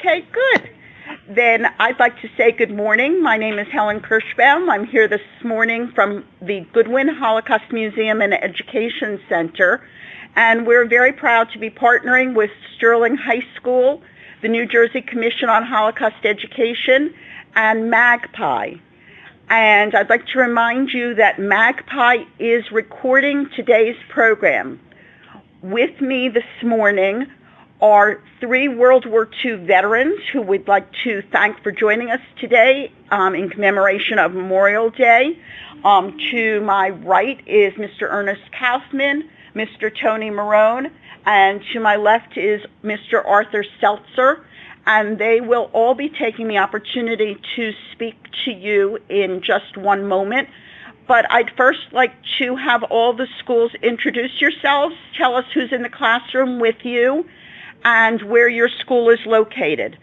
Okay, good. Then I'd like to say good morning. My name is Helen Kirschbaum. I'm here this morning from the Goodwin Holocaust Museum and Education Center, and we're very proud to be partnering with Sterling High School, the New Jersey Commission on Holocaust Education, and Magpie. And I'd like to remind you that Magpie is recording today's program. With me this morning are 3 World War II veterans who we'd like to thank for joining us today in commemoration of Memorial Day. To my right is Mr. Ernest Kaufman, Mr. Tony Marone, and to my left is Mr. Arthur Seltzer, and they will all be taking the opportunity to speak to you in just one moment. But I'd first like to have all the schools introduce yourselves, tell us who's in the classroom with you, and where your school is located.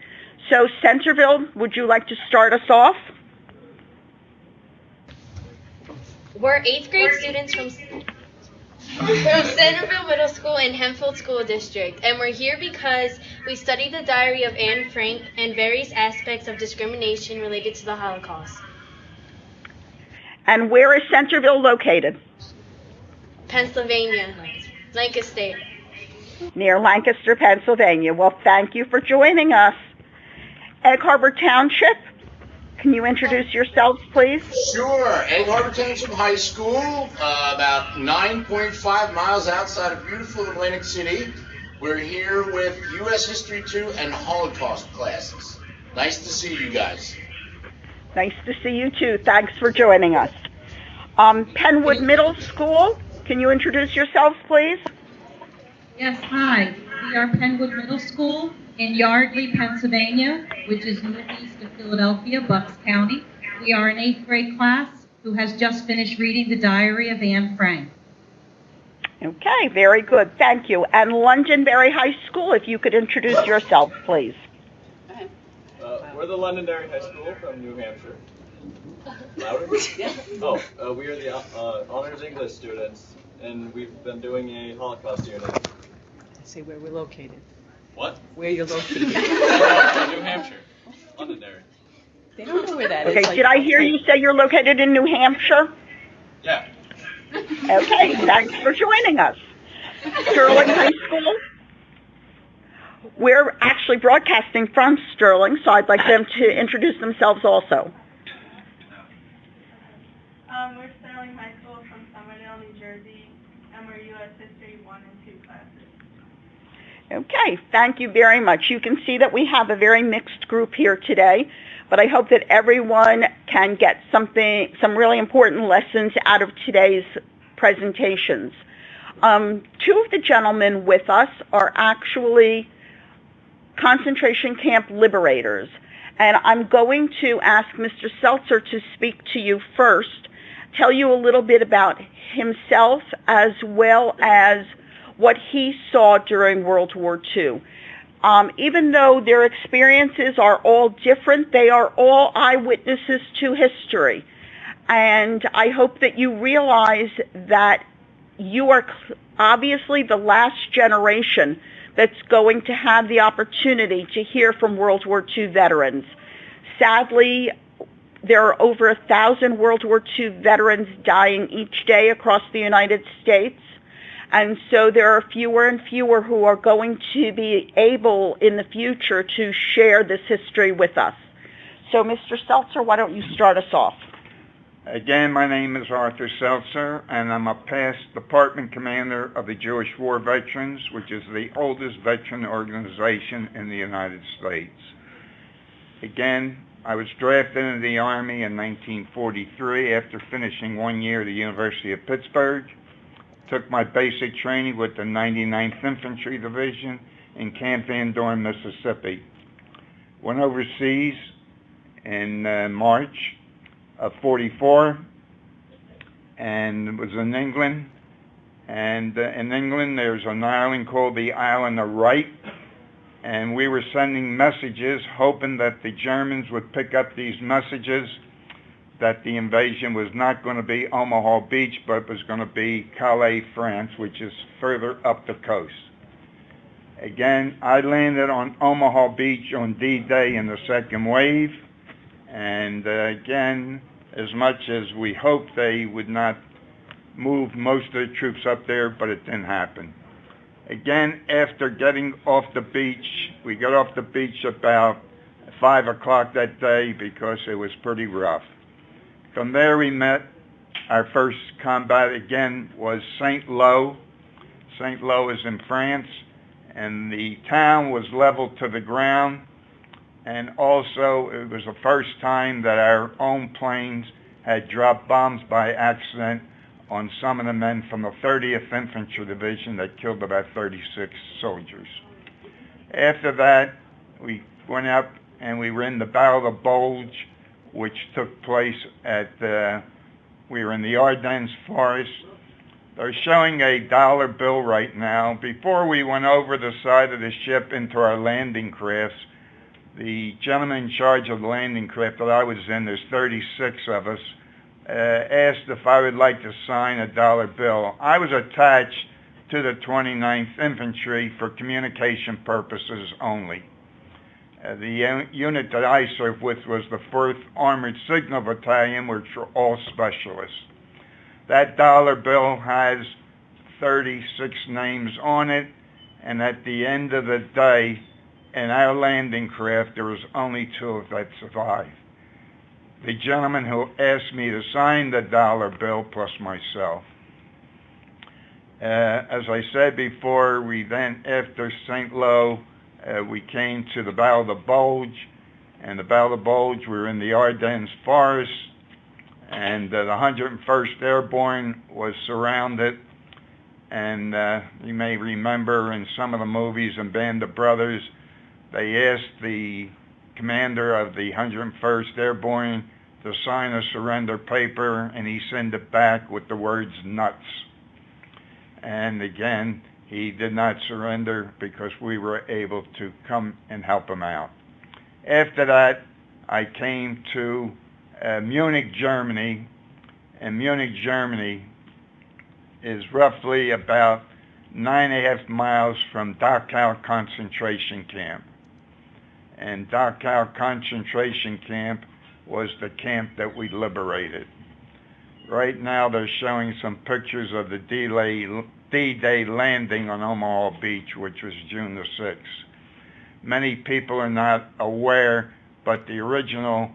So Centerville, would you like to start us off? We're 8th grade students from Centerville Middle School in Hempfield School District, and we're here because we studied the diary of Anne Frank and various aspects of discrimination related to the Holocaust. And where is Centerville located? Pennsylvania, Lancaster. Near Lancaster, Pennsylvania. Well, thank you for joining us. Egg Harbor Township, can you introduce yourselves, please? Sure. Egg Harbor Township High School, about 9.5 miles outside of beautiful Atlantic City. We're here with U.S. History 2 and Holocaust classes. Nice to see you guys. Nice to see you too. Thanks for joining us. Penwood Middle School, can you introduce yourselves, please? Yes, hi. We are Penwood Middle School in Yardley, Pennsylvania, which is northeast of Philadelphia, Bucks County. We are an 8th grade class who has just finished reading the diary of Anne Frank. Okay, very good. Thank you. And Londonderry High School, if you could introduce yourself, please. We're the Londonderry High School from New Hampshire. Louder? We are the Honors English students, and we've been doing a Holocaust unit. Say where we're located. What? Where you're located. New Hampshire. Londonderry. They don't know where that is. Okay, did I hear you say you're located in New Hampshire? Yeah. Okay, thanks for joining us. Sterling High School. We're actually broadcasting from Sterling, so I'd like them to introduce themselves also. We're Sterling High School from Somerdale, New Jersey, and we're U.S. History 1 and 2 classes. Okay, thank you very much. You can see that we have a very mixed group here today, but I hope that everyone can get some really important lessons out of today's presentations. 2 of the gentlemen with us are actually concentration camp liberators, and I'm going to ask Mr. Seltzer to speak to you first, tell you a little bit about himself as well as what he saw during World War II. Even though their experiences are all different, they are all eyewitnesses to history. And I hope that you realize that you are obviously the last generation that's going to have the opportunity to hear from World War II veterans. Sadly, there are over 1,000 World War II veterans dying each day across the United States. And so there are fewer and fewer who are going to be able in the future to share this history with us. So Mr. Seltzer, why don't you start us off? Again, my name is Arthur Seltzer, and I'm a past department commander of the Jewish War Veterans, which is the oldest veteran organization in the United States. Again, I was drafted into the Army in 1943 after finishing 1 year at the University of Pittsburgh. Took my basic training with the 99th Infantry Division in Camp Van Dorn, Mississippi. Went overseas in March of 44 and was in England. And in England there's an island called the Island of Wight, and we were sending messages hoping that the Germans would pick up these messages that the invasion was not going to be Omaha Beach, but was going to be Calais, France, which is further up the coast. Again, I landed on Omaha Beach on D-Day in the second wave, and again, as much as we hoped they would not move most of the troops up there, but it didn't happen. Again, after getting off the beach, we got off the beach about 5 o'clock that day because it was pretty rough. From there we met. Our first combat again was St. Lo. St. Lo is in France, and the town was leveled to the ground, and also it was the first time that our own planes had dropped bombs by accident on some of the men from the 30th Infantry Division that killed about 36 soldiers. After that, we went up and we were in the Battle of the Bulge, which took place we were in the Ardennes forest. They're showing a dollar bill right now. Before we went over the side of the ship into our landing crafts, the gentleman in charge of the landing craft that I was in, there's 36 of us, asked if I would like to sign a dollar bill. I was attached to the 29th Infantry for communication purposes only. The unit that I served with was the 4th Armored Signal Battalion, which were all specialists. That dollar bill has 36 names on it, and at the end of the day, in our landing craft, there was only 2 of that survived. The gentleman who asked me to sign the dollar bill plus myself. As I said before, we then, after St. Lo, we came to the Battle of the Bulge, and the Battle of the Bulge, we were in the Ardennes forest, and the 101st Airborne was surrounded, and you may remember in some of the movies in Band of Brothers, they asked the commander of the 101st Airborne to sign a surrender paper, and he sent it back with the words nuts. And again, he did not surrender because we were able to come and help him out. After that, I came to Munich, Germany, and Munich, Germany is roughly about 9.5 miles from Dachau concentration camp. And Dachau concentration camp was the camp that we liberated. Right now they're showing some pictures of the D-Day landing on Omaha Beach, which was June the 6th. Many people are not aware, but the original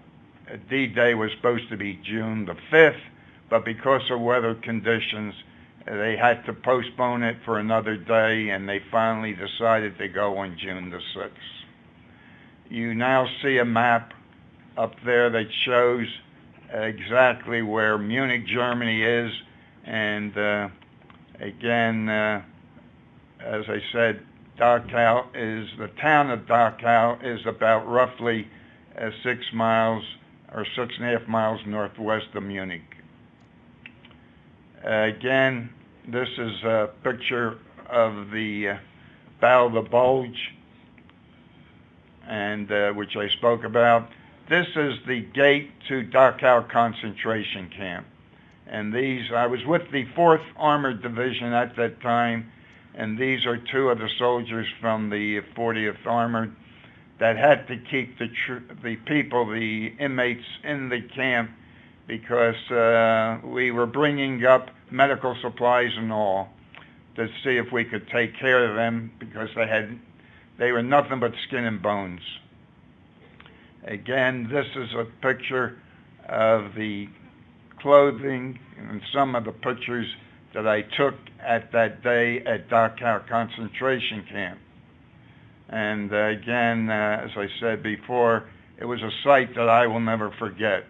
D-Day was supposed to be June the 5th, but because of weather conditions, they had to postpone it for another day, and they finally decided to go on June the 6th. You now see a map up there that shows exactly where Munich, Germany is, and again, as I said, the town of Dachau is about roughly 6 miles or 6.5 miles northwest of Munich. Again, this is a picture of the Battle of the Bulge, and which I spoke about. This is the gate to Dachau concentration camp. And I was with the 4th Armored Division at that time, and these are 2 of the soldiers from the 40th Armored that had to keep the inmates in the camp because we were bringing up medical supplies and all to see if we could take care of them because they were nothing but skin and bones. Again, this is a picture of the clothing and some of the pictures that I took at that day at Dachau concentration camp. And again, as I said before, it was a sight that I will never forget.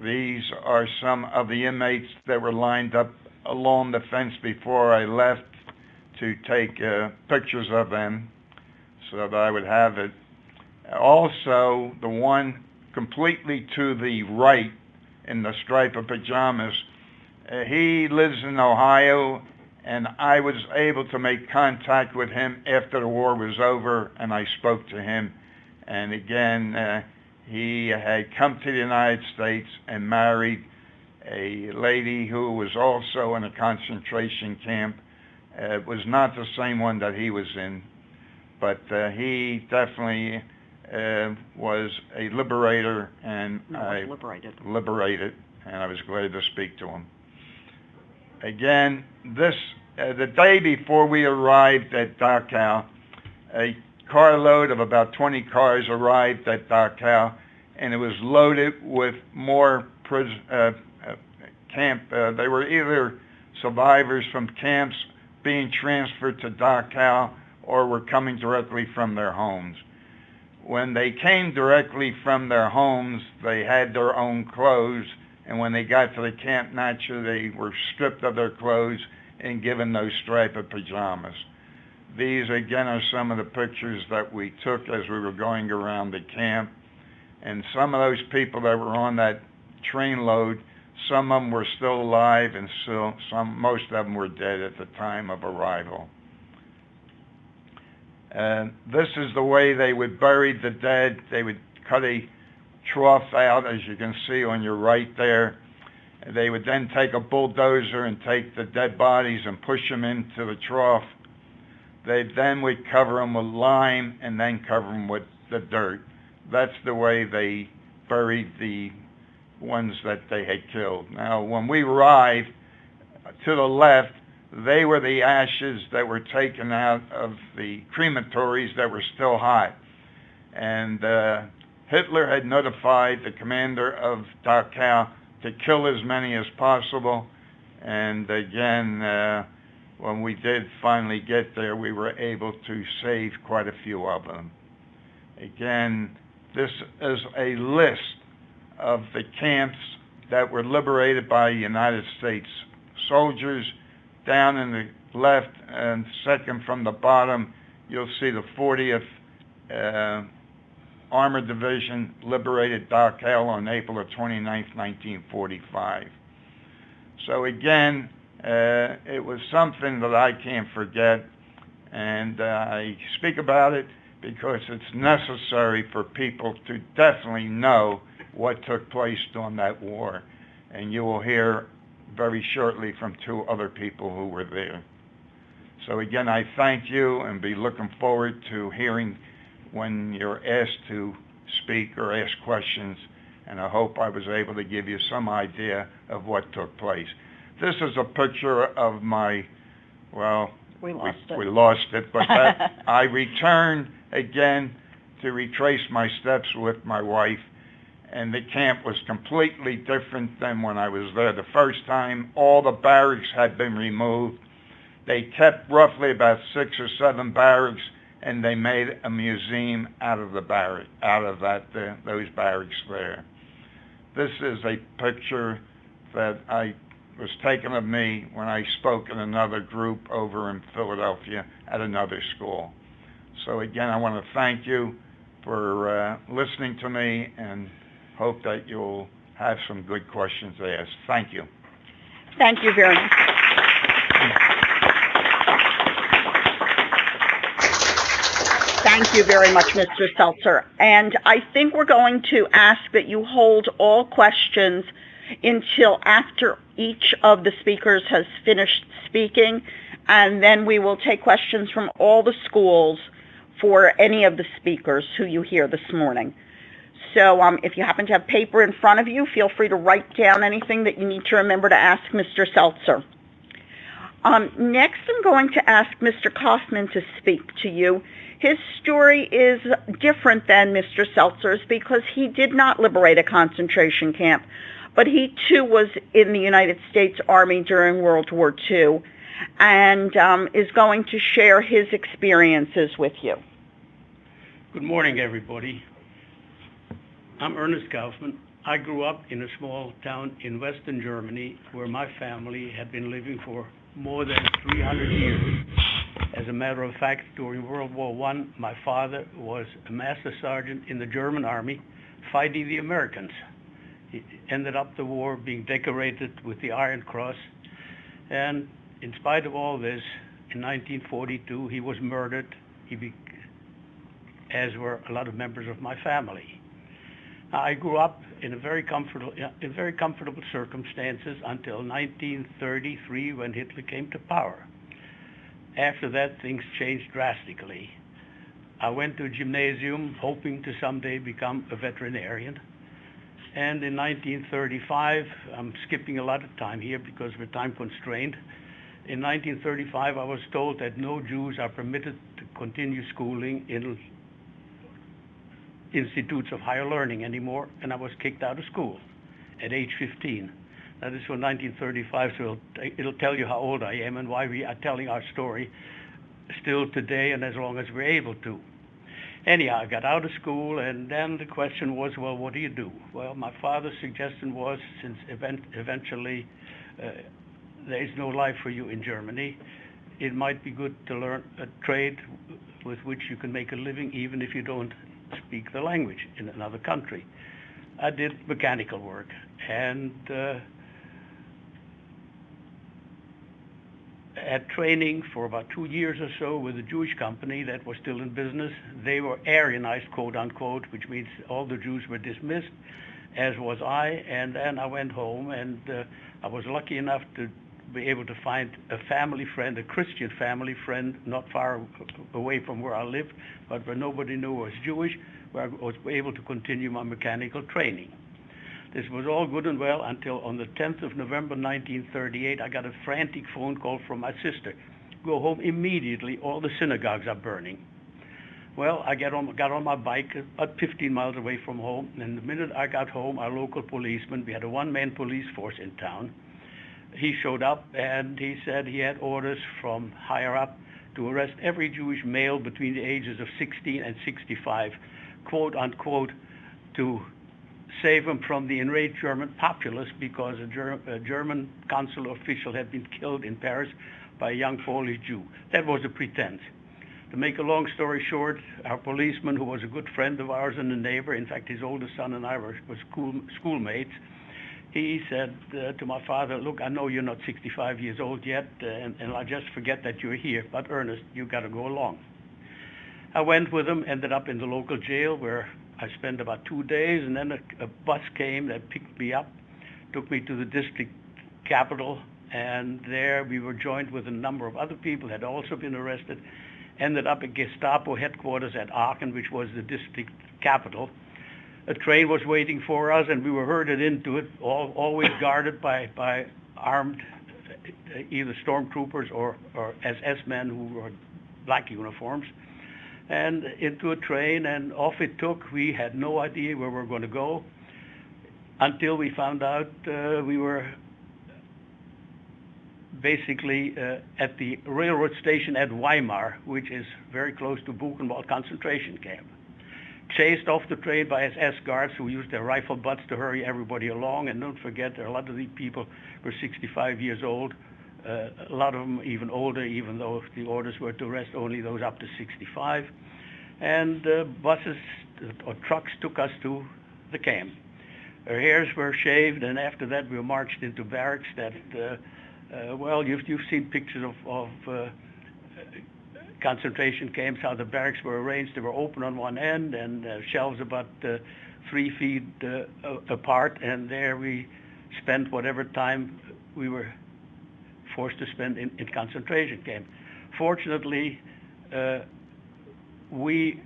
These are some of the inmates that were lined up along the fence before I left to take pictures of them so that I would have it. Also, the one completely to the right in the stripe of pajamas, he lives in Ohio, and I was able to make contact with him after the war was over, and I spoke to him. And again, he had come to the United States and married a lady who was also in a concentration camp, It was not the same one that he was in, but he definitely was a liberator, and liberated, and I was glad to speak to him. Again, the day before we arrived at Dachau, a carload of about 20 cars arrived at Dachau, and it was loaded with more camp. They were either survivors from camps being transferred to Dachau or were coming directly from their homes. When they came directly from their homes, they had their own clothes, and when they got to the camp, naturally, they were stripped of their clothes and given those striped pajamas. These, again, are some of the pictures that we took as we were going around the camp. And some of those people that were on that train load, some of them were still alive, and most of them were dead at the time of arrival. This is the way they would bury the dead. They would cut a trough out, as you can see on your right there. They would then take a bulldozer and take the dead bodies and push them into the trough. They then would cover them with lime and then cover them with the dirt. That's the way they buried the ones that they had killed. Now, when we arrived, to the left, they were the ashes that were taken out of the crematories that were still hot. And Hitler had notified the commander of Dachau to kill as many as possible. And again, when we did finally get there, we were able to save quite a few of them. Again, this is a list of the camps that were liberated by United States soldiers. Down in the left and second from the bottom, you'll see the 40th Armored Division liberated Dachau on April 29, 1945. So again, it was something that I can't forget, and I speak about it because it's necessary for people to definitely know what took place during that war. And you will hear very shortly from two other people who were there. So again, I thank you and be looking forward to hearing when you're asked to speak or ask questions, and I hope I was able to give you some idea of what took place. This is a picture of my, well, we lost it, but I returned again to retrace my steps with my wife, and the camp was completely different than when I was there the first time. All the barracks had been removed. They kept roughly about 6 or 7 barracks, and they made a museum out of the barrack, those barracks there. This is a picture that was taken of me when I spoke in another group over in Philadelphia at another school. So again, I want to thank you for listening to me, and hope that you'll have some good questions to ask. Thank you. Thank you very much. Thank you very much, Mr. Seltzer. And I think we're going to ask that you hold all questions until after each of the speakers has finished speaking, and then we will take questions from all the schools for any of the speakers who you hear this morning. So if you happen to have paper in front of you, feel free to write down anything that you need to remember to ask Mr. Seltzer. Next, I'm going to ask Mr. Kaufman to speak to you. His story is different than Mr. Seltzer's because he did not liberate a concentration camp, but he too was in the United States Army during World War II and is going to share his experiences with you. Good morning, everybody. I'm Ernest Kaufman. I grew up in a small town in Western Germany where my family had been living for more than 300 years. As a matter of fact, during World War I, my father was a master sergeant in the German army fighting the Americans. He ended up the war being decorated with the Iron Cross, and in spite of all this, in 1942 he was murdered, as were a lot of members of my family. I grew up in very comfortable circumstances until 1933 when Hitler came to power. After that, things changed drastically. I went to a gymnasium hoping to someday become a veterinarian. And in 1935, I'm skipping a lot of time here because we're time constrained. In 1935, I was told that no Jews are permitted to continue schooling in institutes of higher learning anymore, and I was kicked out of school at age 15. That is for 1935, so it'll tell you how old I am and why we are telling our story still today and as long as we're able to. Anyhow, I got out of school, and then the question was, well, what do you do? Well, my father's suggestion was, since eventually there is no life for you in Germany, it might be good to learn a trade with which you can make a living even if you don't speak the language in another country. I did mechanical work, and had training for about 2 years or so with a Jewish company that was still in business. They were Aryanized, quote unquote, which means all the Jews were dismissed, as was I. And then I went home, and I was lucky enough to be able to find a family friend, a Christian family friend, not far away from where I lived, but where nobody knew I was Jewish, where I was able to continue my mechanical training. This was all good and well until on the 10th of November 1938, I got a frantic phone call from my sister. Go home immediately, all the synagogues are burning. Well, I got on my bike about 15 miles away from home, and the minute I got home, our local policeman, we had a one-man police force in town, he showed up and he said he had orders from higher up to arrest every Jewish male between the ages of 16 and 65, quote unquote, to save them from the enraged German populace because a German consular official had been killed in Paris by a young Polish Jew. That was a pretense. To make a long story short, our policeman, who was a good friend of ours and a neighbor, in fact his oldest son and I were schoolmates, he said to my father, look, I know you're not 65 years old yet, and I just forget that you're here, but Ernest, you got to go along. I went with him, ended up in the local jail where I spent about 2 days, and then a bus came that picked me up, took me to the district capital, and there we were joined with a number of other people that had also been arrested, ended up at Gestapo headquarters at Aachen, which was the district capital. A train was waiting for us, and we were herded into it, always guarded by armed either stormtroopers or SS men who wore black uniforms, and into a train, and off it took. We had no idea where we were going to go until we found out we were basically at the railroad station at Weimar, which is very close to Buchenwald concentration camp. Chased off the train by SS guards who used their rifle butts to hurry everybody along, and don't forget, there are a lot of these people were 65 years old, a lot of them even older, even though the orders were to arrest only those up to 65. And buses or trucks took us to the camp. Our hairs were shaved, and after that we were marched into barracks that, well, you've seen pictures of concentration camps, how the barracks were arranged. They were open on one end and shelves about 3 feet apart, and there we spent whatever time we were forced to spend in concentration camp. Fortunately, we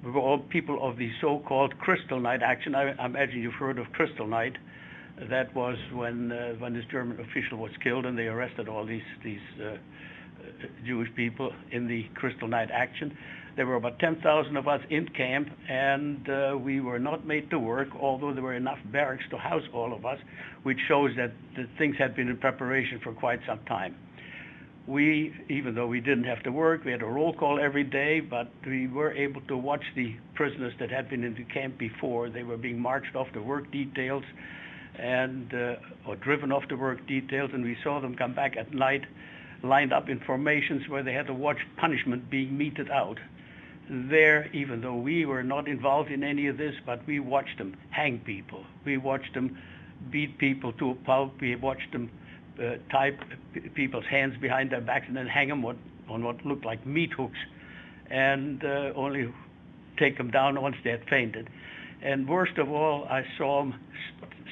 were all people of the so-called Kristallnacht action. I imagine you've heard of Kristallnacht. That was when this German official was killed, and they arrested all these Jewish people in the Kristallnacht action. There were about 10,000 of us in camp, and we were not made to work, although there were enough barracks to house all of us, which shows that things had been in preparation for quite some time. We, even though we didn't have to work, we had a roll call every day, but we were able to watch the prisoners that had been in the camp before. They were being marched off to work details and or driven off to work details, and we saw them come back at night, lined up in formations where they had to watch punishment being meted out. There, even though we were not involved in any of this, but we watched them hang people. We watched them beat people to a pulp. We watched them tie people's hands behind their backs and then hang them on what looked like meat hooks, and only take them down once they had fainted. And worst of all, I saw them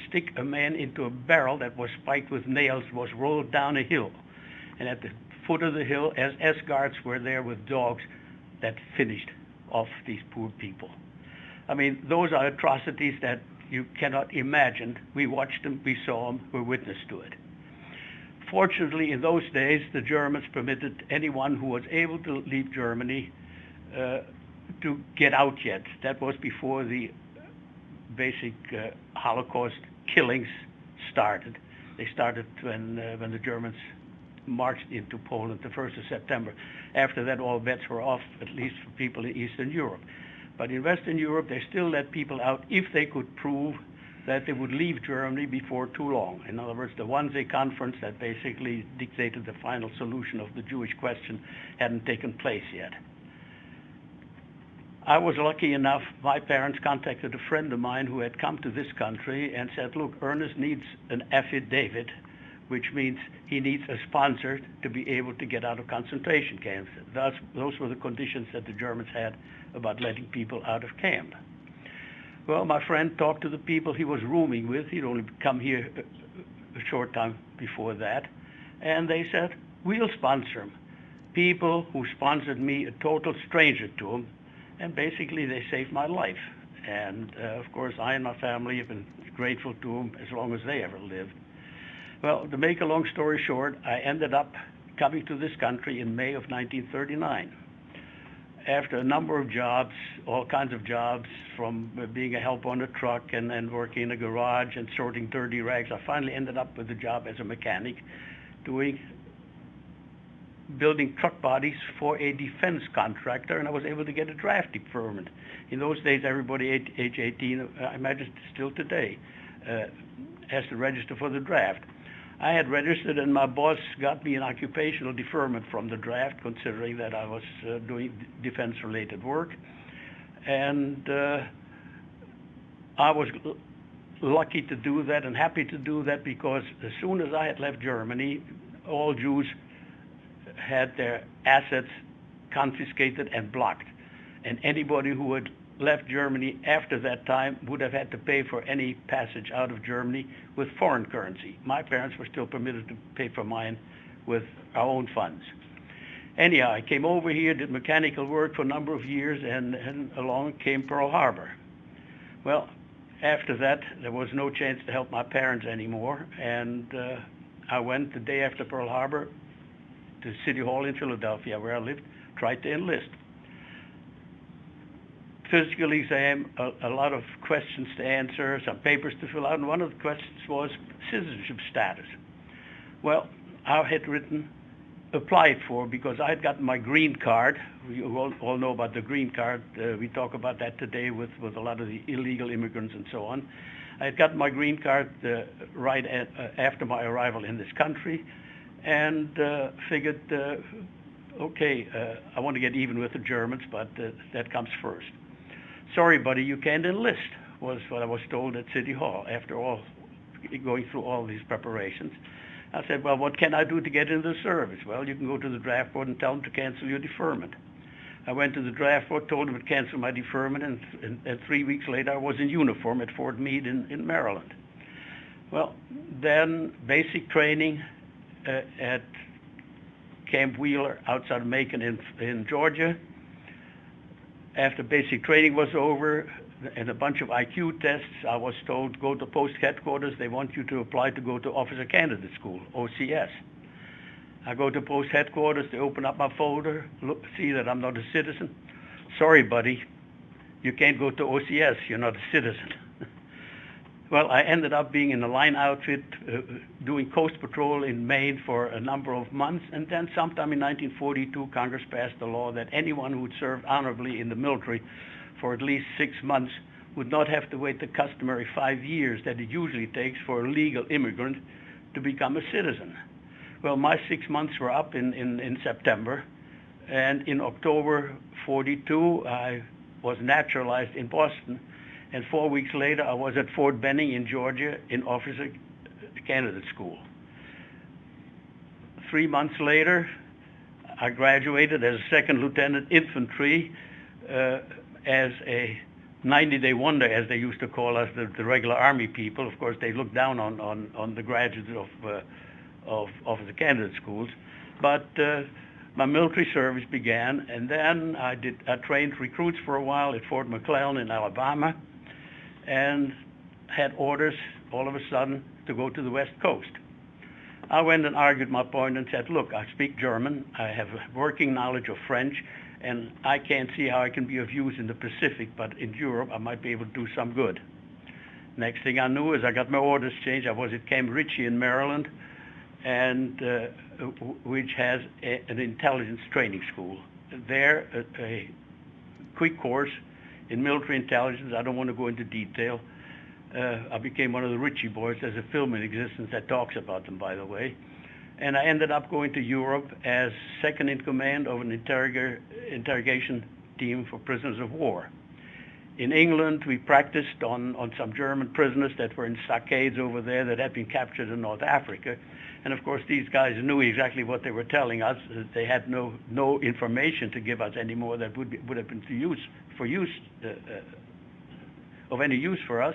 stick a man into a barrel that was spiked with nails, was rolled down a hill. And at the foot of the hill as escorts were there with dogs that finished off these poor people. I mean, those are atrocities that you cannot imagine. We watched them, we saw them, we're witness to it. Fortunately, in those days, the Germans permitted anyone who was able to leave Germany to get out yet. That was before the basic Holocaust killings started. They started when the Germans marched into Poland the 1st of September. After that, all bets were off, at least for people in Eastern Europe. But in Western Europe, they still let people out if they could prove that they would leave Germany before too long. In other words, the Wannsee Conference that basically dictated the final solution of the Jewish question hadn't taken place yet. I was lucky enough, my parents contacted a friend of mine who had come to this country and said, look, Ernest needs an affidavit, which means he needs a sponsor to be able to get out of concentration camps. Those were the conditions that the Germans had about letting people out of camp. Well, my friend talked to the people he was rooming with. He'd only come here a short time before that. And they said, we'll sponsor him. People who sponsored me, a total stranger to him, and basically they saved my life. And of course, I and my family have been grateful to them as long as they ever lived. Well, to make a long story short, I ended up coming to this country in May of 1939. After a number of jobs, all kinds of jobs, from being a helper on a truck and working in a garage and sorting dirty rags, I finally ended up with a job as a mechanic building truck bodies for a defense contractor, and I was able to get a drafting permit. In those days, everybody age 18, I imagine still today, has to register for the draft. I had registered, and my boss got me an occupational deferment from the draft, considering that I was doing defense-related work. And I was lucky to do that and happy to do that, because as soon as I had left Germany, all Jews had their assets confiscated and blocked. And anybody who had left Germany after that time would have had to pay for any passage out of Germany with foreign currency. My parents were still permitted to pay for mine with our own funds. Anyhow, I came over here, did mechanical work for a number of years, and along came Pearl Harbor. Well, after that, there was no chance to help my parents anymore, and I went the day after Pearl Harbor to City Hall in Philadelphia, where I lived, tried to enlist. Physical exam, a lot of questions to answer, some papers to fill out, and one of the questions was citizenship status. Well, I had applied for, because I had gotten my green card. You all know about the green card. We talk about that today with a lot of the illegal immigrants and so on. I had gotten my green card right after my arrival in this country, and figured, okay, I want to get even with the Germans, but that comes first. Sorry, buddy, you can't enlist, was what I was told at City Hall after all, going through all these preparations. I said, well, what can I do to get into the service? Well, you can go to the draft board and tell them to cancel your deferment. I went to the draft board, told them to cancel my deferment, and 3 weeks later I was in uniform at Fort Meade in Maryland. Well, then basic training at Camp Wheeler outside of Macon in Georgia. After basic training was over and a bunch of IQ tests, I was told, go to post headquarters. They want you to apply to go to Officer Candidate School, OCS. I go to post headquarters. They open up my folder, look, see that I'm not a citizen. Sorry, buddy, you can't go to OCS. You're not a citizen. Well, I ended up being in a line outfit, doing coast patrol in Maine for a number of months, and then sometime in 1942, Congress passed a law that anyone who would serve honorably in the military for at least 6 months would not have to wait the customary 5 years that it usually takes for a legal immigrant to become a citizen. Well, my 6 months were up in September, and in October 42, I was naturalized in Boston. And 4 weeks later, I was at Fort Benning in Georgia in Officer Candidate School. 3 months later, I graduated as a second lieutenant infantry as a 90-day wonder, as they used to call us, the regular Army people. Of course, they looked down on the graduates of the candidate schools. But my military service began, and then I trained recruits for a while at Fort McClellan in Alabama, and had orders all of a sudden to go to the West Coast. I went and argued my point and said, look, I speak German, I have a working knowledge of French, and I can't see how I can be of use in the Pacific, but in Europe I might be able to do some good. Next thing I knew is I got my orders changed. I was at Camp Ritchie in Maryland, and which has an intelligence training school. There, a quick course in military intelligence. I don't want to go into detail. I became one of the Ritchie boys. There's a film in existence that talks about them, by the way. And I ended up going to Europe as second in command of an interrogation team for prisoners of war. In England, we practiced on some German prisoners that were in stockades over there that had been captured in North Africa. And of course, these guys knew exactly what they were telling us. They had no information to give us anymore that would have been of any use for us.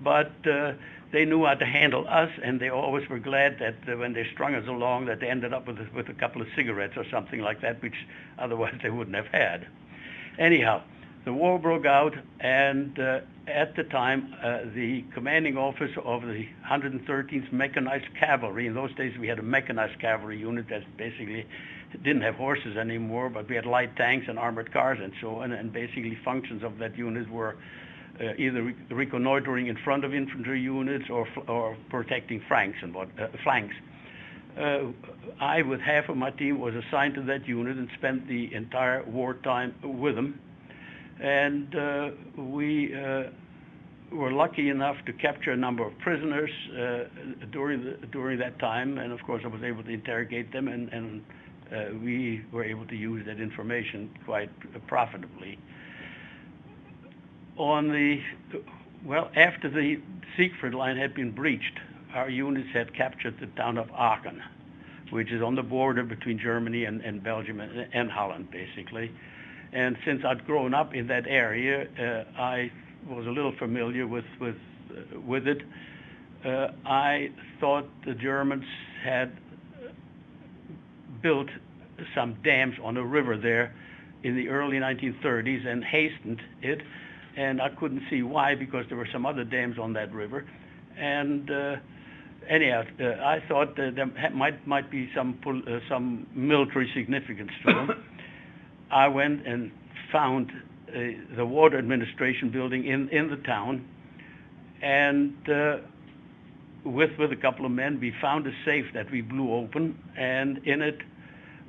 But they knew how to handle us, and they always were glad that when they strung us along, that they ended up with a couple of cigarettes or something like that, which otherwise they wouldn't have had. Anyhow, the war broke out, and at the time, the commanding officer of the 113th Mechanized Cavalry, in those days we had a mechanized cavalry unit that basically didn't have horses anymore, but we had light tanks and armored cars and so on, and basically functions of that unit were either reconnoitering in front of infantry units or protecting flanks. I, with half of my team, was assigned to that unit and spent the entire wartime with them. And we were lucky enough to capture a number of prisoners during that time, and of course I was able to interrogate them, and we were able to use that information quite profitably. After the Siegfried Line had been breached, our units had captured the town of Aachen, which is on the border between Germany and Belgium and Holland, basically. And since I'd grown up in that area, I was a little familiar with it. I thought the Germans had built some dams on a river there in the early 1930s and hastened it, and I couldn't see why, because there were some other dams on that river. And anyhow, I thought there might be some military significance to them. I went and found the water administration building in the town, and with a couple of men, we found a safe that we blew open, and in it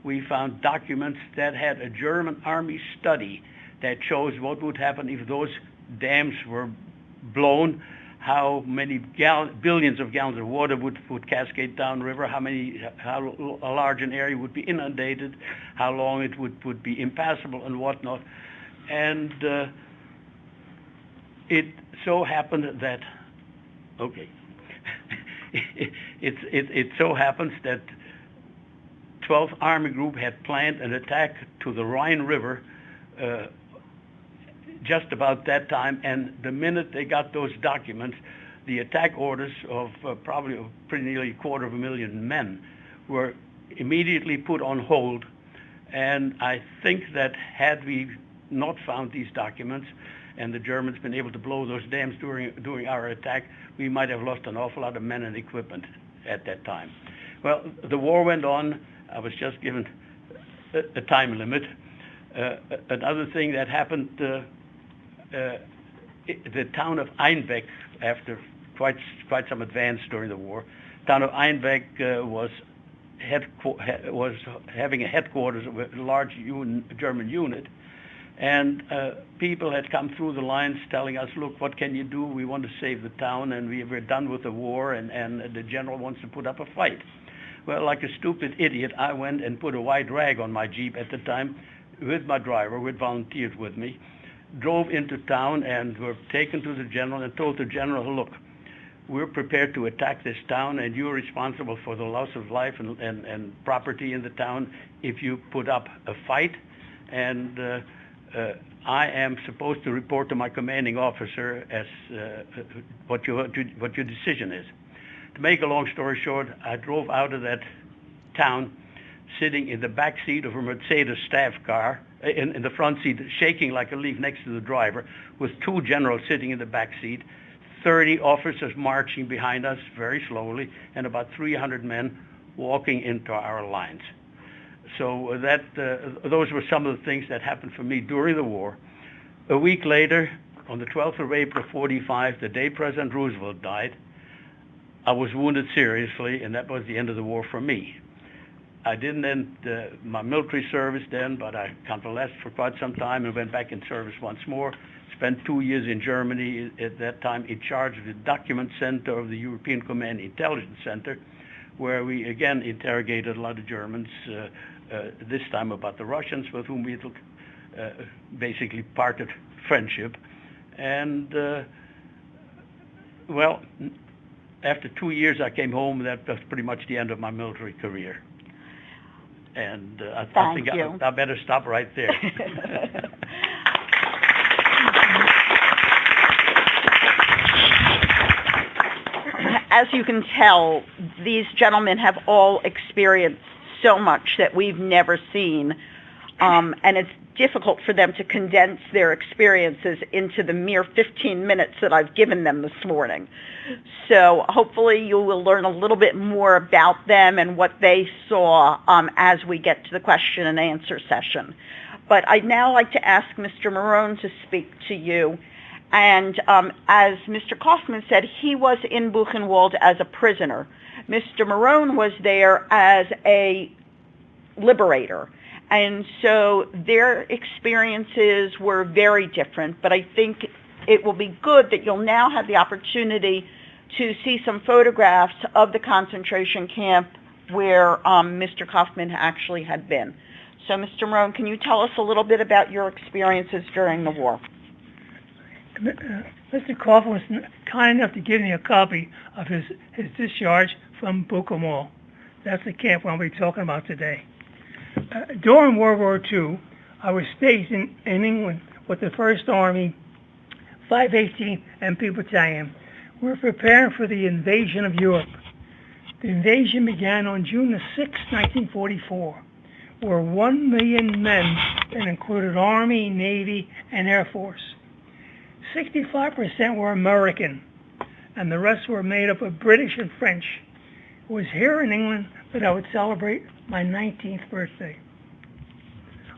we found documents that had a German army study that shows what would happen if those dams were blown, how many billions of gallons of water would cascade downriver, how large an area would be inundated, how long it would be impassable and whatnot. And it so happened that, it so happens that 12th Army Group had planned an attack to the Rhine River just about that time, and the minute they got those documents, the attack orders of probably pretty nearly 250,000 men were immediately put on hold. And I think that had we not found these documents and the Germans been able to blow those dams during our attack, we might have lost an awful lot of men and equipment at that time. Well, the war went on. I was just given a time limit. Another thing that happened, the town of Einbeck, after quite some advance during the war, town of Einbeck was having a headquarters of a large German unit, and people had come through the lines telling us, look, what can you do? We want to save the town, and we're done with the war, and the general wants to put up a fight. Well, like a stupid idiot, I went and put a white rag on my Jeep at the time with my driver, who had volunteered with me, drove into town, and were taken to the general and told the general, look, we're prepared to attack this town, and you're responsible for the loss of life and property in the town if you put up a fight, and I am supposed to report to my commanding officer as what your decision is. To make a long story short, I drove out of that town sitting in the back seat of a Mercedes staff car, in the front seat, shaking like a leaf next to the driver, with 2 generals sitting in the back seat, 30 officers marching behind us very slowly, and about 300 men walking into our lines. So those were some of the things that happened for me during the war. A week later, on the 12th of April, 1945, the day President Roosevelt died, I was wounded seriously, and that was the end of the war for me. I didn't end my military service then, but I convalesced for quite some time and went back in service once more. Spent 2 years in Germany at that time in charge of the document center of the European Command Intelligence Center, where we again interrogated a lot of Germans, this time about the Russians, with whom we basically parted friendship. And, well, after 2 years I came home. That was pretty much the end of my military career. And I think I better stop right there. As you can tell, these gentlemen have all experienced so much that we've never seen, and it's difficult for them to condense their experiences into the mere 15 minutes that I've given them this morning. So hopefully you will learn a little bit more about them and what they saw as we get to the question and answer session. But I'd now like to ask Mr. Marone to speak to you. And as Mr. Kaufman said, he was in Buchenwald as a prisoner. Mr. Marone was there as a liberator. And so their experiences were very different, but I think it will be good that you'll now have the opportunity to see some photographs of the concentration camp where Mr. Kaufman actually had been. So, Mr. Marone, can you tell us a little bit about your experiences during the war? Mr. Kaufman was kind enough to give me a copy of his discharge from Buchenwald. That's the camp we'll be talking about today. During World War II, I was stationed in England with the 1st Army, 518th MP Battalion. We were preparing for the invasion of Europe. The invasion began on June the 6th, 1944, where 1 million men that included Army, Navy, and Air Force. 65% were American, and the rest were made up of British and French. It was here in England that I would celebrate my 19th birthday.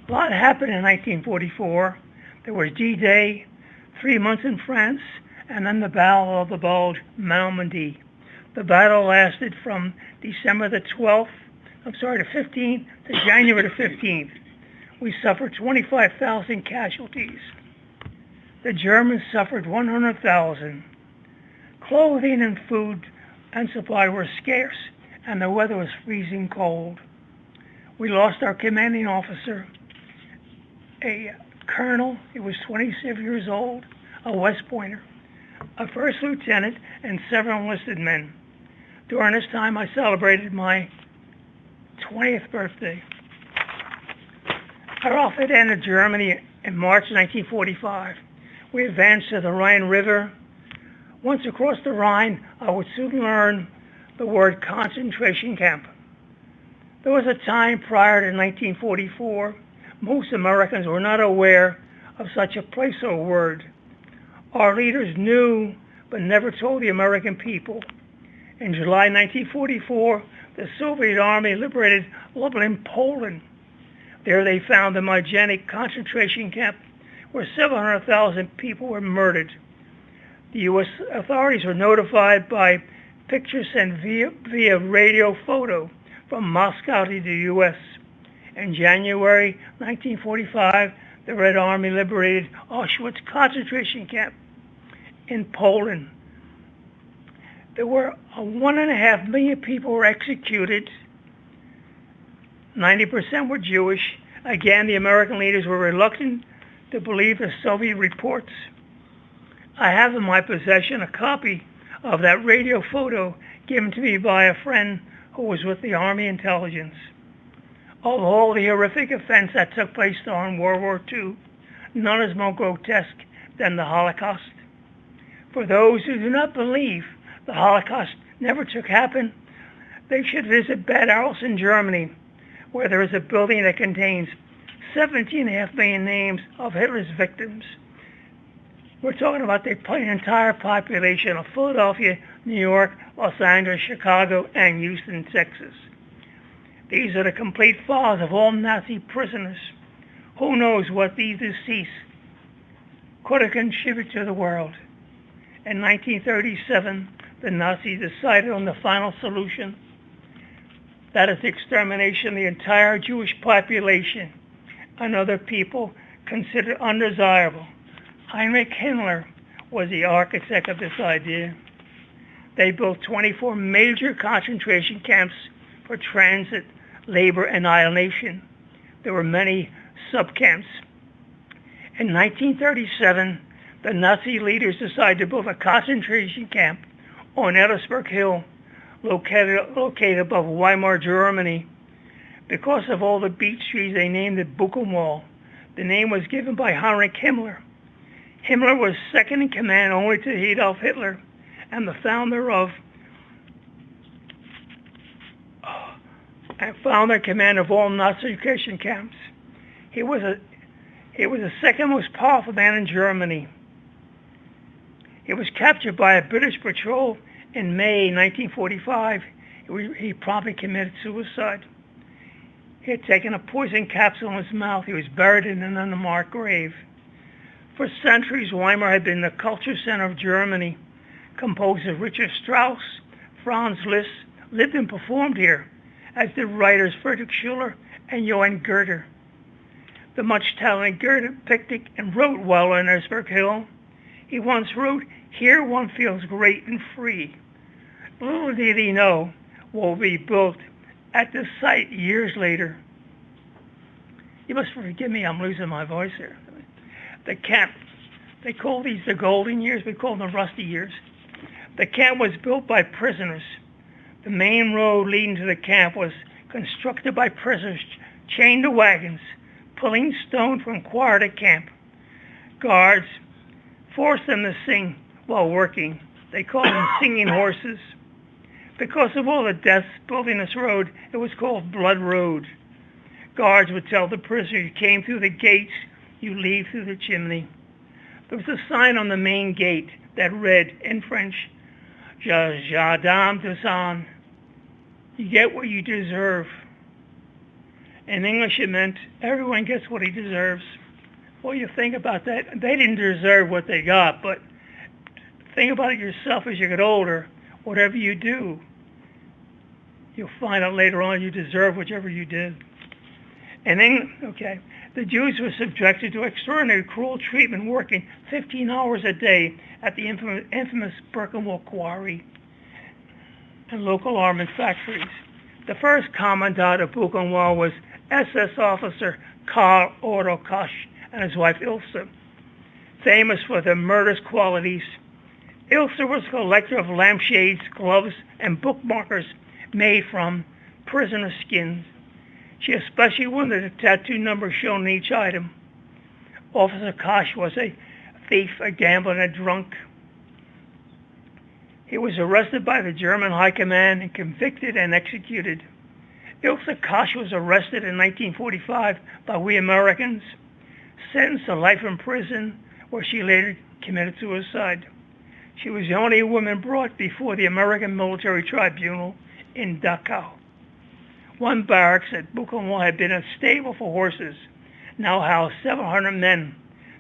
A lot happened in 1944. There was D-Day, 3 months in France, and then the Battle of the Bulge, Normandy. The battle lasted from December the 15th to January the 15th. We suffered 25,000 casualties. The Germans suffered 100,000. Clothing and food and supply were scarce, and the weather was freezing cold. We lost our commanding officer, a colonel. He was 27 years old, a West Pointer, a first lieutenant, and several enlisted men. During this time, I celebrated my 20th birthday. I off at the end of Germany in March 1945. We advanced to the Rhine River. Once across the Rhine, I would soon learn the word concentration camp. There was a time prior to 1944, most Americans were not aware of such a place or word. Our leaders knew, but never told the American people. In July 1944, the Soviet Army liberated Lublin, Poland. There they found the Majdanek concentration camp where 700,000 people were murdered. The U.S. authorities were notified by pictures sent via radio photo from Moscow to the U.S. In January 1945, the Red Army liberated Auschwitz concentration camp in Poland. There were 1.5 million people were executed. 90% were Jewish. Again, the American leaders were reluctant to believe the Soviet reports. I have in my possession a copy of that radio photo given to me by a friend who was with the Army intelligence. Of all the horrific events that took place during World War II, none is more grotesque than the Holocaust. For those who do not believe the Holocaust never took happen, they should visit Bad Arolsen, Germany, where there is a building that contains 17.5 million names of Hitler's victims. We're talking about the entire population of Philadelphia, New York, Los Angeles, Chicago, and Houston, Texas. These are the complete files of all Nazi prisoners. Who knows what these deceased could have contributed to the world. In 1937, the Nazis decided on the final solution. That is the extermination of the entire Jewish population and other people considered undesirable. Heinrich Himmler was the architect of this idea. They built 24 major concentration camps for transit, labor, annihilation. There were many subcamps. In 1937, the Nazi leaders decided to build a concentration camp on Ellisburg Hill, located above Weimar, Germany. Because of all the beech trees, they named it Buchenwald. The name was given by Heinrich Himmler. Himmler was second in command only to Adolf Hitler and the founder command of all Nazi concentration camps. He was the second most powerful man in Germany. He was captured by a British patrol in May 1945. He promptly committed suicide. He had taken a poison capsule in his mouth. He was buried in an unmarked grave. For centuries, Weimar had been the culture center of Germany. Composers Richard Strauss, Franz Liszt lived and performed here, as did writers Friedrich Schiller and Johann Goethe. The much-talented Goethe picnic and wrote while on Ellisburg Hill. He once wrote, "Here one feels great and free." Little did he know what will be built at this site years later. You must forgive me, I'm losing my voice here. The camp, they call these the golden years, we call them the rusty years. The camp was built by prisoners. The main road leading to the camp was constructed by prisoners chained to wagons, pulling stone from choir to camp. Guards forced them to sing while working. They called them singing horses. Because of all the deaths building this road, it was called Blood Road. Guards would tell the prisoner, "You came through the gates, you leave through the chimney." There was a sign on the main gate that read in French, "Jardin de sang." You get what you deserve. In English it meant everyone gets what he deserves. Well, you think about that. They didn't deserve what they got, but think about it yourself as you get older. Whatever you do, you'll find out later on you deserve whichever you did. And then, the Jews were subjected to extraordinary cruel treatment, working 15 hours a day at the infamous Birkenwald quarry and local armament factories. The first commandant of Buchenwald was SS officer Karl Otto Kosch and his wife Ilse. Famous for their murderous qualities, Ilse was a collector of lampshades, gloves, and bookmarkers made from prisoner skins. She especially wanted the tattoo number shown in each item. Officer Kosch was a thief, a gambler, and a drunk. He was arrested by the German High Command and convicted and executed. Ilse Kosch was arrested in 1945 by we Americans, sentenced to life in prison, where she later committed suicide. She was the only woman brought before the American Military Tribunal in Dachau. One barracks at Buchenwald had been a stable for horses, now housed 700 men.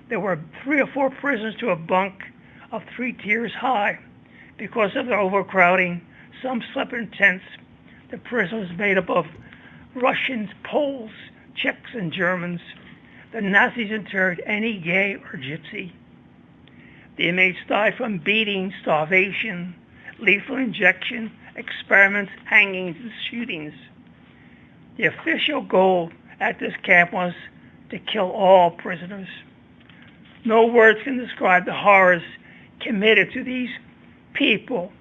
There were 3 or 4 prisoners to a bunk of 3 tiers high. Because of the overcrowding, some slept in tents. The prison was made up of Russians, Poles, Czechs, and Germans. The Nazis interred any gay or gypsy. The inmates died from beating, starvation, lethal injection, experiments, hangings, and shootings. The official goal at this camp was to kill all prisoners. No words can describe the horrors committed to these people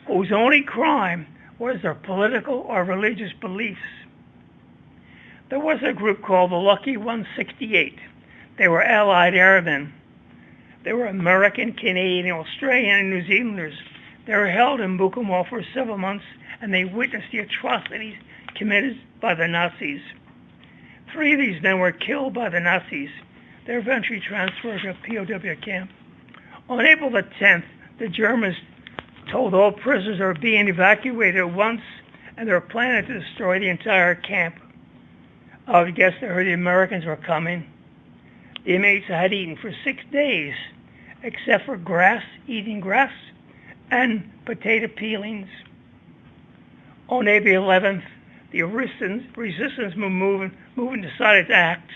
whose only crime was their political or religious beliefs. There was a group called the Lucky 168. They were Allied airmen. They were American, Canadian, Australian, and New Zealanders. They were held in Buchenwald for several months, and they witnessed the atrocities committed by the Nazis. 3 of these men were killed by the Nazis. They were eventually transferred to a POW camp. On April the 10th, the Germans told all prisoners were being evacuated at once, and they were planning to destroy the entire camp. I would guess they heard the Americans were coming. The inmates had eaten for 6 days, except for grass, eating grass, and potato peelings. On April 11th, the resistance movement decided to act.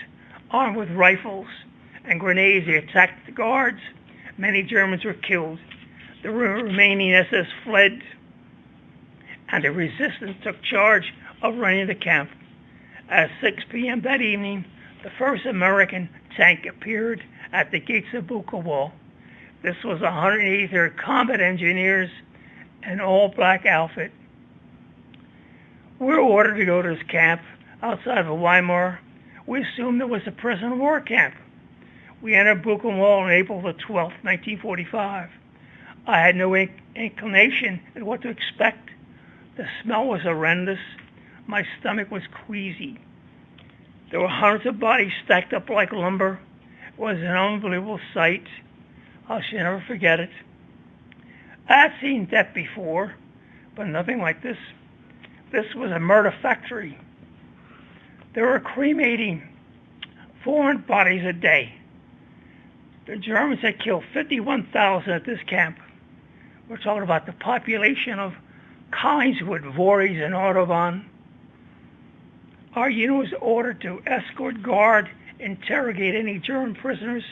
Armed with rifles and grenades, they attacked the guards. Many Germans were killed. The remaining SS fled, and the resistance took charge of running the camp. At 6 p.m. that evening, the first American tank appeared at the gates of Buchenwald. This was 183rd Combat Engineers, an all-black outfit. We were ordered to go to this camp outside of Weimar. We assumed it was a prisoner of war camp. We entered Buchenwald on April the 12th, 1945. I had no inclination at what to expect. The smell was horrendous. My stomach was queasy. There were hundreds of bodies stacked up like lumber. It was an unbelievable sight. I shall never forget it. I had seen death before, but nothing like this. This was a murder factory. They were cremating 400 bodies a day. The Germans had killed 51,000 at this camp. We're talking about the population of Collingswood, Voorhees, and Audubon. Our unit was ordered to escort, guard, interrogate any German prisoners,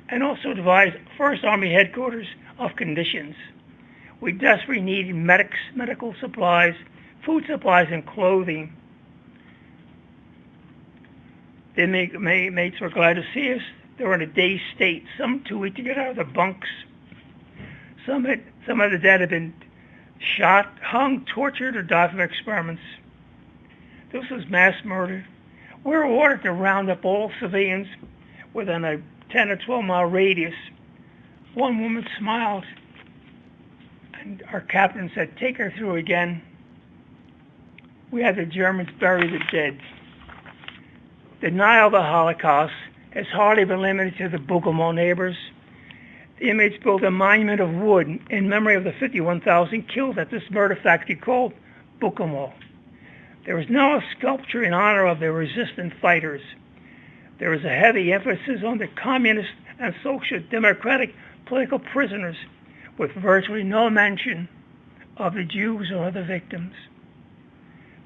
and also advise 1st Army Headquarters of conditions. We desperately needed medical supplies, food supplies, and clothing. The inmates were glad to see us. They were in a dazed state, some too weak to get out of the bunks. Some of the dead had been shot, hung, tortured, or died from experiments. This was mass murder. We were ordered to round up all civilians within a 10 or 12 mile radius. One woman smiled, and our captain said, "Take her through again." We had the Germans bury the dead. Denial of the Holocaust has hardly been limited to the Buchenwald neighbors. The inmates built a monument of wood in memory of the 51,000 killed at this murder factory called Buchenwald. There is now a sculpture in honor of the resistant fighters. There is a heavy emphasis on the communist and social democratic political prisoners, with virtually no mention of the Jews or other victims.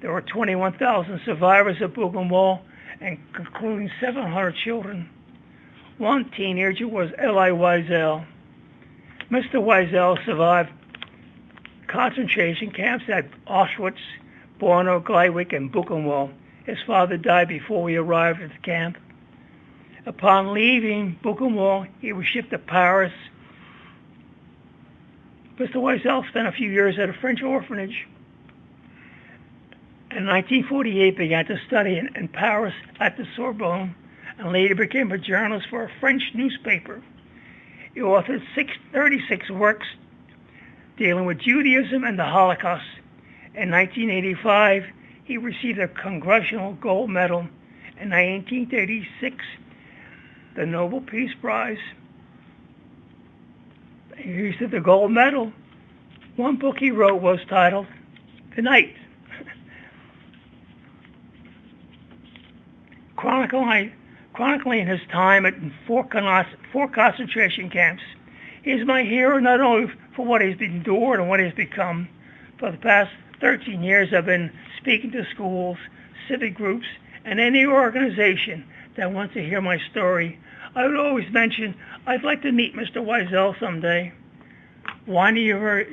There were 21,000 survivors of Buchenwald, including 700 children. One teenager was Elie Wiesel. Mr. Wiesel survived concentration camps at Auschwitz, Borno, Gleiwig, and Buchenwald. His father died before we arrived at the camp. Upon leaving Buchenwald, he was shipped to Paris. Mr. Wiesel spent a few years at a French orphanage. In 1948, began to study in Paris at the Sorbonne, and later became a journalist for a French newspaper. He authored 36 works dealing with Judaism and the Holocaust. In 1985, he received a Congressional Gold Medal. In 1936, the Nobel Peace Prize. He received the Gold Medal. One book he wrote was titled "The Night." Chronicling his time at 4 concentration camps, he is my hero not only for what he's endured and what he's become. For the past 13 years, I've been speaking to schools, civic groups, and any organization that wants to hear my story. I would always mention, I'd like to meet Mr. Wiesel someday. Widener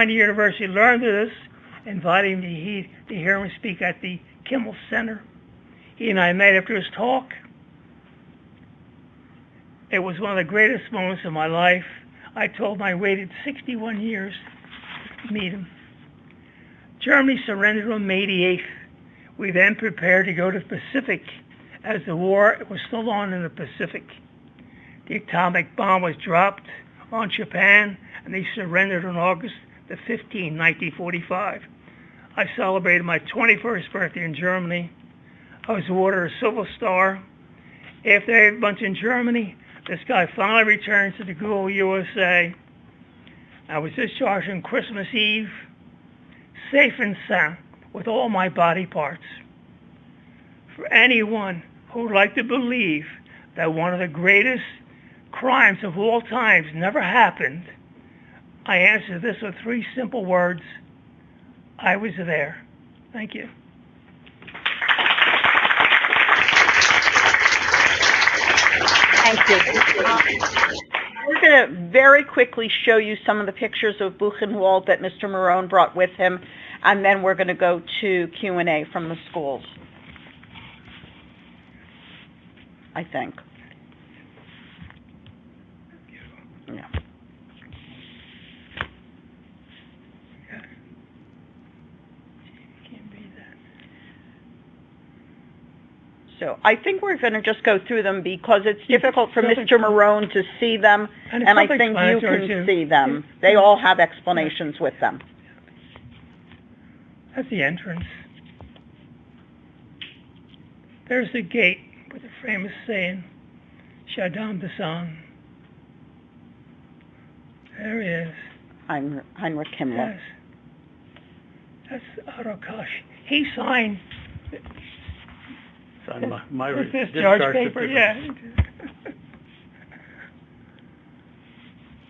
University learned of this, inviting me to hear him speak at the Kimmel Center. He and I met after his talk. It was one of the greatest moments of my life. I told him I waited 61 years to meet him. Germany surrendered on May the 8th. We then prepared to go to the Pacific, as the war was still on in the Pacific. The atomic bomb was dropped on Japan, and they surrendered on August the 15th, 1945. I celebrated my 21st birthday in Germany. I was awarded a Silver Star. After 8 months in Germany, this guy finally returned to the good old USA. I was discharged on Christmas Eve, safe and sound, with all my body parts. For anyone who would like to believe that one of the greatest crimes of all times never happened, I answer this with 3 simple words. I was there. Thank you. Thank you. We're going to very quickly show you some of the pictures of Buchenwald that Mr. Marone brought with him, and then we're going to go to Q&A from the schools, I think. Yeah. So I think we're going to just go through them because it's difficult for Mr. Marone to see them, and I think you can see them. They all have explanations with them. That's the entrance. There's the gate with the famous saying, Shadam Dasang. There he is. Heinrich Himmler. Yes. That's Otto Kosch. He signed my discharge paper, yeah.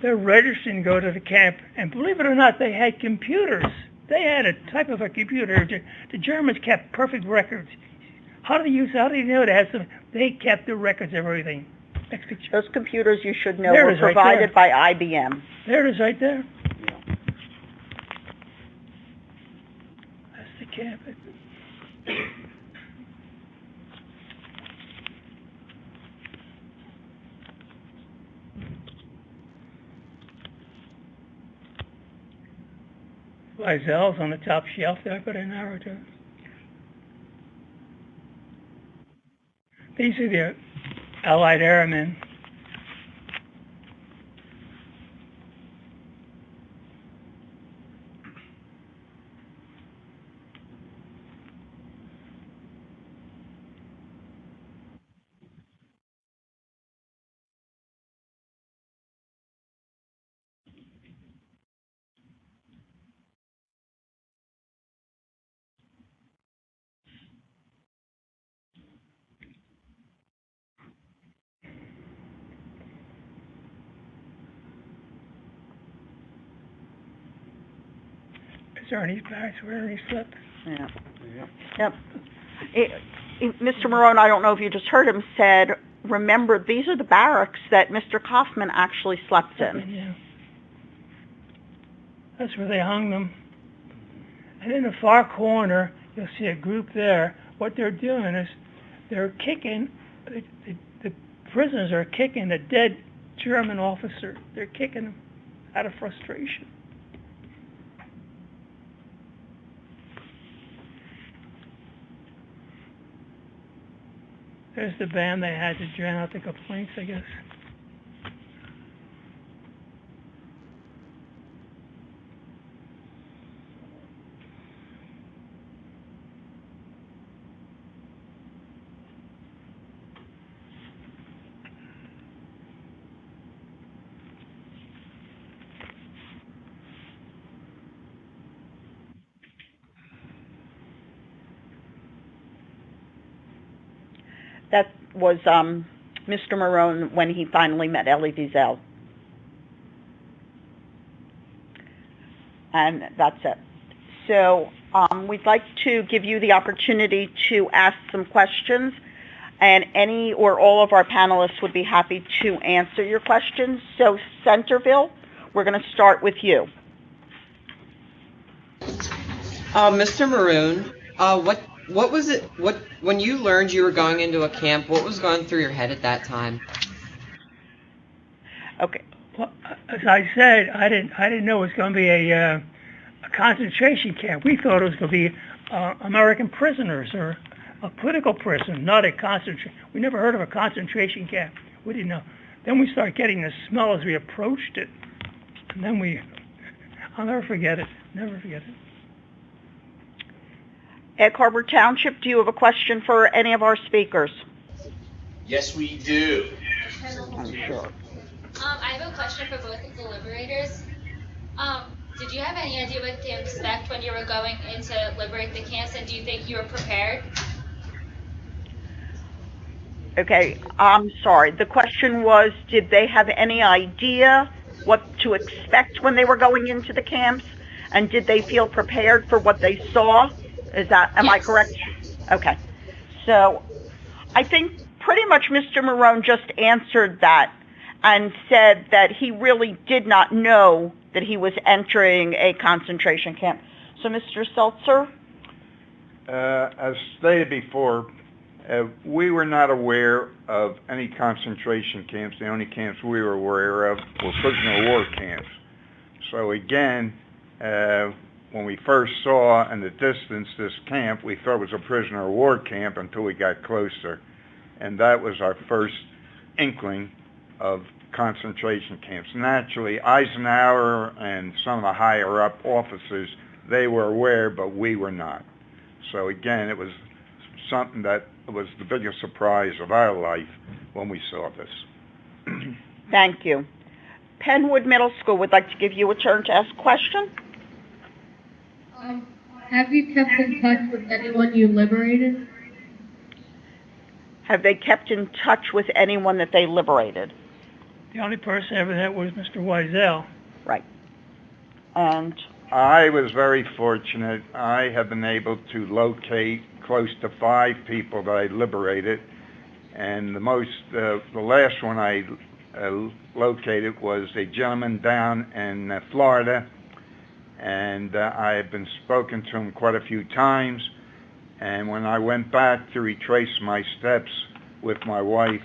They're registered to go to the camp, and believe it or not, they had computers. They had a type of a computer. The Germans kept perfect records. How do you know they had some? They kept the records of everything. Next picture. Those computers, you should know, were provided by IBM. There it is, right there. That's the camp. Lizelle's on the top shelf there. I put an arrow to it. These are the Allied airmen. Is there any bags where he slept? Yeah. Yep. Mr. Marone, I don't know if you just heard him, said, remember, these are the barracks that Mr. Kaufman actually slept in. Yeah. That's where they hung them. And in the far corner, you'll see a group there. What they're doing is they're kicking, the prisoners are kicking a dead German officer. They're kicking him out of frustration. There's the band they had to drown out the complaints, I guess. That was Mr. Marone when he finally met Elie Wiesel. And that's it. So we'd like to give you the opportunity to ask some questions, and any or all of our panelists would be happy to answer your questions. So Centerville, we're going to start with you. Mr. Maroon, what was it? When you learned you were going into a camp, what was going through your head at that time? Okay. Well, as I said, I didn't know it was going to be a concentration camp. We thought it was going to be American prisoners or a political prison, not a concentration. We never heard of a concentration camp. We didn't know. Then we started getting the smell as we approached it, and then I'll never forget it. Never forget it. Egg Harbor Township, do you have a question for any of our speakers? Yes, we do. I'm sure. I have a question for both of the liberators. Did you have any idea what to expect when you were going in to liberate the camps, and do you think you were prepared? Okay, I'm sorry. The question was, did they have any idea what to expect when they were going into the camps? And did they feel prepared for what they saw? Am I correct? Okay. So I think pretty much Mr. Marone just answered that and said that he really did not know that he was entering a concentration camp. So, Mr. Seltzer? As stated before, we were not aware of any concentration camps. The only camps we were aware of were prisoner of war camps. So again, when we first saw in the distance this camp, we thought it was a prisoner of war camp until we got closer. And that was our first inkling of concentration camps. Naturally, Eisenhower and some of the higher up officers, they were aware, but we were not. So again, it was something that was the biggest surprise of our life when we saw this. Thank you. Penwood Middle School would like to give you a turn to ask a question. Have you kept in touch with anyone you liberated? Have they kept in touch with anyone that they liberated? The only person ever that was Mr. Wiesel. Right. And I was very fortunate. I have been able to locate close to 5 people that I liberated, and the last one I located was a gentleman down in Florida, and I have been spoken to him quite a few times. And when I went back to retrace my steps with my wife,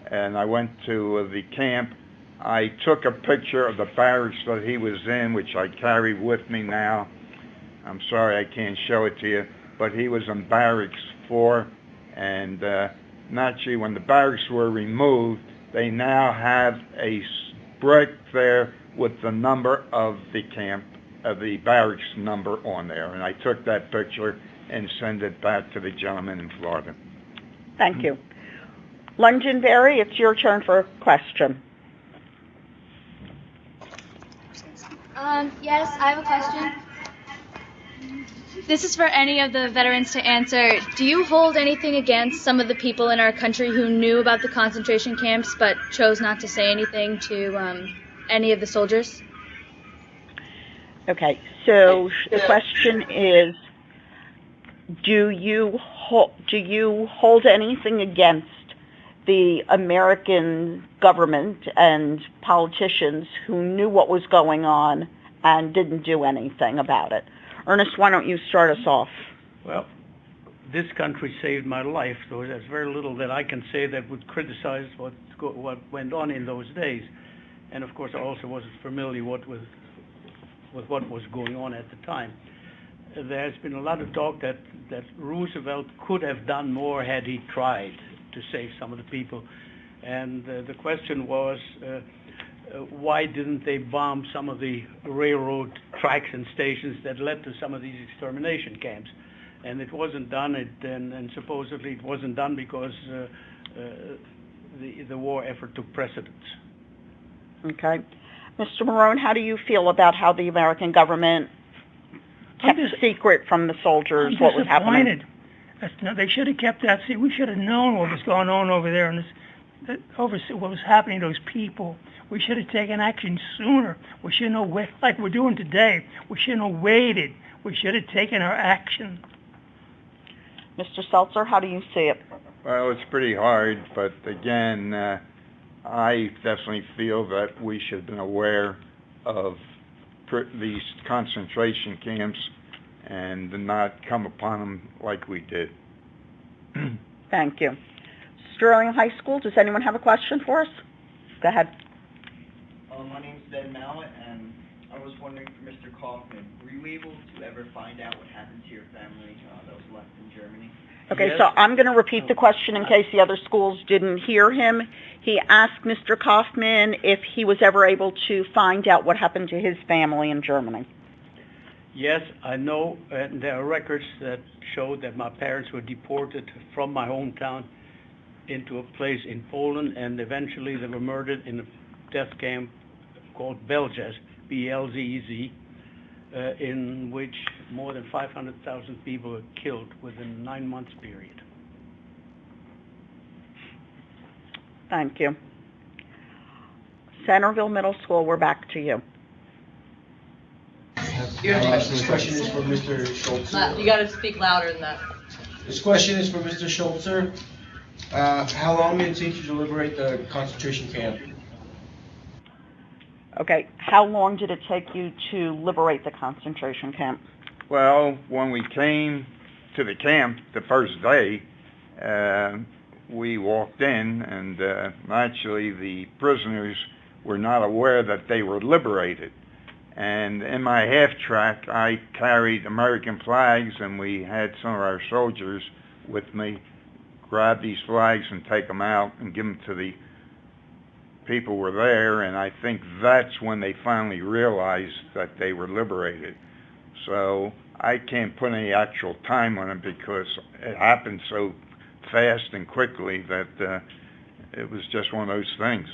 and I went to the camp, I took a picture of the barracks that he was in, which I carry with me now. I'm sorry I can't show it to you, but he was in barracks 4, and naturally when the barracks were removed, they now have a brick there with the number of the camp, the barracks number on there, and I took that picture and send it back to the gentleman in Florida. Thank you. Londonderry, it's your turn for a question. Yes, I have a question. This is for any of the veterans to answer. Do you hold anything against some of the people in our country who knew about the concentration camps but chose not to say anything to any of the soldiers? Okay, so the question is, do you hold anything against the American government and politicians who knew what was going on and didn't do anything about it? Ernest, why don't you start us off? Well, this country saved my life, so there's very little that I can say that would criticize what went on in those days. And of course, I also wasn't familiar with what was going on at the time. There's been a lot of talk that Roosevelt could have done more had he tried to save some of the people. And the question was, why didn't they bomb some of the railroad tracks and stations that led to some of these extermination camps? And it wasn't done, and supposedly it wasn't done because the war effort took precedence. Okay. Mr. Marone, how do you feel about how the American government kept secret from the soldiers what was happening? They should have kept that secret. We should have known what was going on over there and what was happening to those people. We should have taken action sooner. We shouldn't have waited like we're doing today. We shouldn't have waited. We should have taken our action. Mr. Seltzer, how do you see it? Well, it's pretty hard, but again, I definitely feel that we should have been aware of these concentration camps and not come upon them like we did. Thank you. Sterling High School, does anyone have a question for us? Go ahead. My name's Ben Mallett, and I was wondering for Mr. Kaufman, were you able to ever find out what happened to your family that was left in Germany? Okay, Yes. so I'm going to repeat the question in case the other schools didn't hear him. He asked Mr. Kaufman if he was ever able to find out what happened to his family in Germany. Yes, I know, and there are records that show that my parents were deported from my hometown into a place in Poland, and eventually they were murdered in a death camp called Belzec, B-L-Z-E-Z, in which more than 500,000 people were killed within a 9 months period. Thank you. Centerville Middle School, we're back to you. This question is for Mr. Schultzer. You got to speak louder than that. This question is for Mr. Schultzer. How long did it take you to liberate the concentration camp? Okay, how long did it take you to liberate the concentration camp? Well, when we came to the camp the first day, we walked in, and actually the prisoners were not aware that they were liberated. And in my half-track, I carried American flags, and we had some of our soldiers with me grab these flags and take them out and give them to the people who were there, and I think that's when they finally realized that they were liberated. So I can't put any actual time on it because it happened so fast and quickly that it was just one of those things.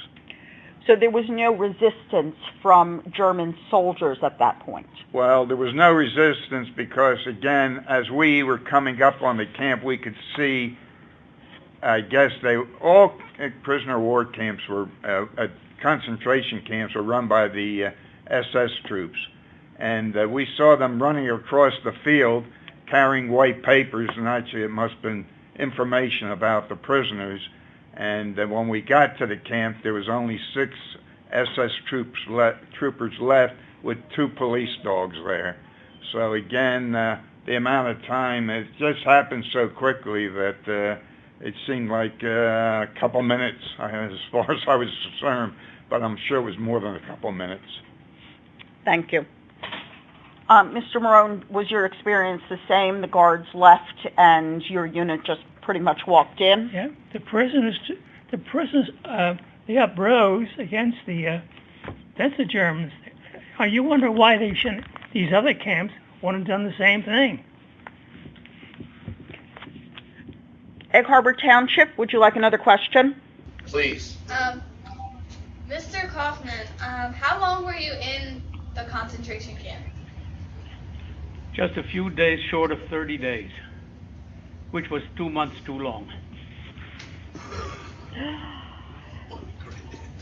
So there was no resistance from German soldiers at that point? Well, there was no resistance because, again, as we were coming up on the camp, we could see, I guess all prisoner of war camps were, concentration camps were run by the SS troops. And we saw them running across the field carrying white papers, and actually it must have been information about the prisoners. And when we got to the camp, there was only 6 SS troopers left with 2 police dogs there. So again, the amount of time, it just happened so quickly that it seemed like a couple minutes as far as I was concerned, but I'm sure it was more than a couple minutes. Thank you. Mr. Marone, was your experience the same? The guards left and your unit just pretty much walked in? Yeah, the prisoners, they uprose against the Germans. You wonder why these other camps wouldn't have done the same thing. Egg Harbor Township, would you like another question? Please. Mr. Kaufman, how long were you in the concentration camp? Just a few days short of 30 days, which was 2 months too long.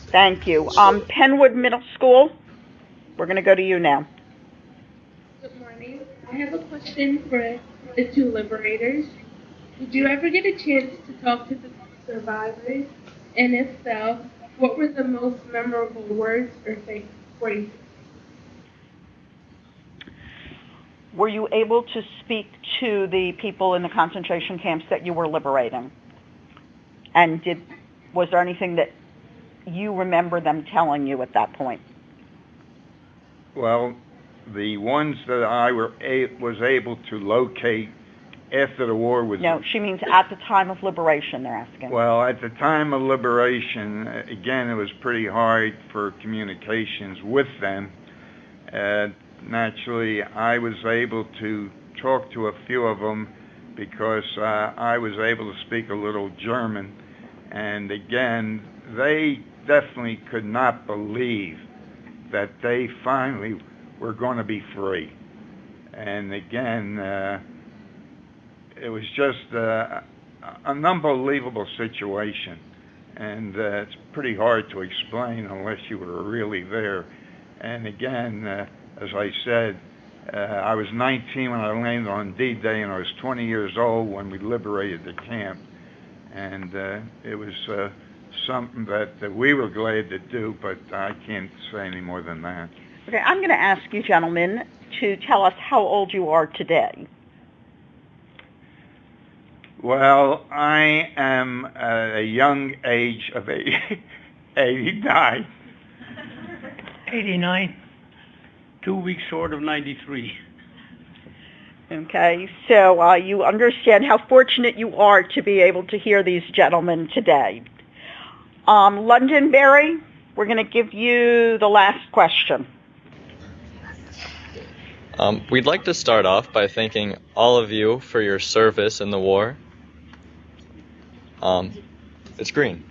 Thank you. Penwood Middle School, we're going to go to you now. Good morning. I have a question for the 2 liberators. Did you ever get a chance to talk to the survivors? And if so, what were the most memorable words or phrases? Were you able to speak to the people in the concentration camps that you were liberating? And was there anything that you remember them telling you at that point? Well, the ones that I was able to locate after the war was... No, she means at the time of liberation, they're asking. Well, at the time of liberation, again, it was pretty hard for communications with them. Naturally, I was able to talk to a few of them because I was able to speak a little German. And again, they definitely could not believe that they finally were going to be free. And again, it was just an unbelievable situation. And it's pretty hard to explain unless you were really there. And again, as I said, I was 19 when I landed on D-Day, and I was 20 years old when we liberated the camp. And it was something that we were glad to do, but I can't say any more than that. Okay, I'm going to ask you gentlemen to tell us how old you are today. Well, I am at a young age of 89. 89. 2 weeks short of 93. Okay, so you understand how fortunate you are to be able to hear these gentlemen today. Londonderry, we're going to give you the last question. We'd like to start off by thanking all of you for your service in the war. It's green.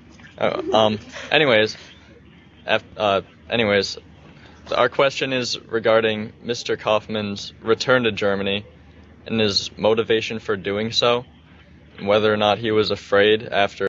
Anyways, our question is regarding Mr. Kaufman's return to Germany and his motivation for doing so, and whether or not he was afraid after